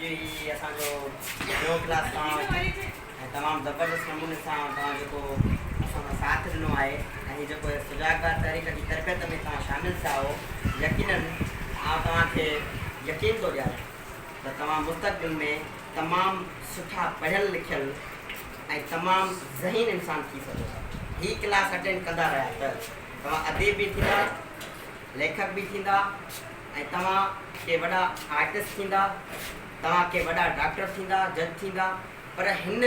ही असांजो ॿियो क्लास तमामु ज़बरदस्त नमूने सां तव्हां जेको असांजो साथ ॾिनो आहे ऐं हीअ जेको सुजागदार तहरीक जी तरबियत में तव्हां शामिलु थिया हो, यकीनन आउं तव्हांखे यकीन थो ॾियां त तव्हां मुस्तक़बिल में तमामु सुठा पढ़ियल लिखियल ऐं तमामु ज़हीन इंसान थी सघो था। हीअ क्लास अटेंड कंदा रहिया त तव्हां अदीब बि थींदा, लेखक बि थींदा ऐं तव्हां के वॾा आर्टिस्ट थींदा, तव्हां के वॾा डॉक्टर थींदा, जज थींदा। पर हिन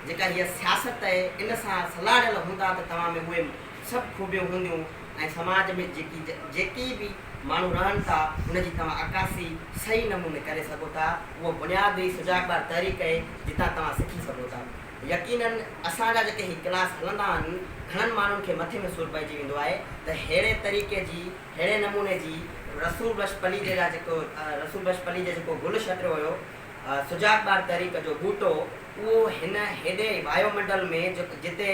जेका हीअ सियासत आहे इन सां सलाहियल हूंदा त तव्हां में उहे सभु खूबियूं हूंदियूं ऐं समाज में जेकी बि माण्हू रहनि था उनजी तव्हां अकासी सही नमूने करे सघो था। उहो बुनियादी सुजागदार तहरीक आहे जितां तव्हां सिखी सघो था। यकीनन असांजा जेके हीअ क्लास हलंदा आहिनि घणनि माण्हुनि खे मथे में सूर पइजी वेंदो आहे त अहिड़े तरीक़े जी अहिड़े नमूने जी रसूल बशपली जा जेको गुल छटियो हुयो सुजागदार तहरीक जो बूटो, उहो हिन हेॾे वायुमंडल में जिते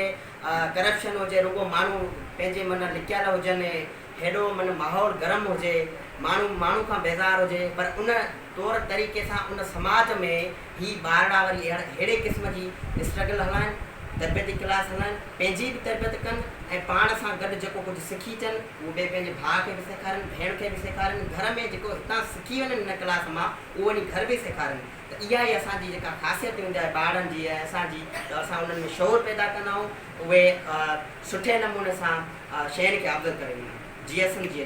करप्शन हुजे, रुगो माण्हू पंहिंजे मन लिकियल हुजनि, हेॾो मन माहौल गरम हुजे, माण्हू खां बेज़ार हुजे, पर उन तौर तरीक़े सां उन समाज में ही ॿारड़ा वरी अहिड़े क़िस्म जी स्ट्रगल हलाइनि, तरबियती क्लास हलाइनि, पंहिंजी बि तरबियत कनि ऐं पाण सां गॾु जेको कुझु सिखी अचनि उहो ॿिए पंहिंजे भाउ खे बि सेखारनि, भेण खे बि सेखारनि, घर में जेको हितां सिखी वञनि हिन क्लास मां उहो वञी घर बि सेखारनि। त इहा ई असांजी जेका ख़ासियत हूंदी आहे ॿारनि जी ऐं असांजी, त असां उन्हनि में शौर पैदा कंदा आहियूं, उहे सुठे नमूने सां शहर खे अवगत करे ॾींदा आहियूं। GSM जी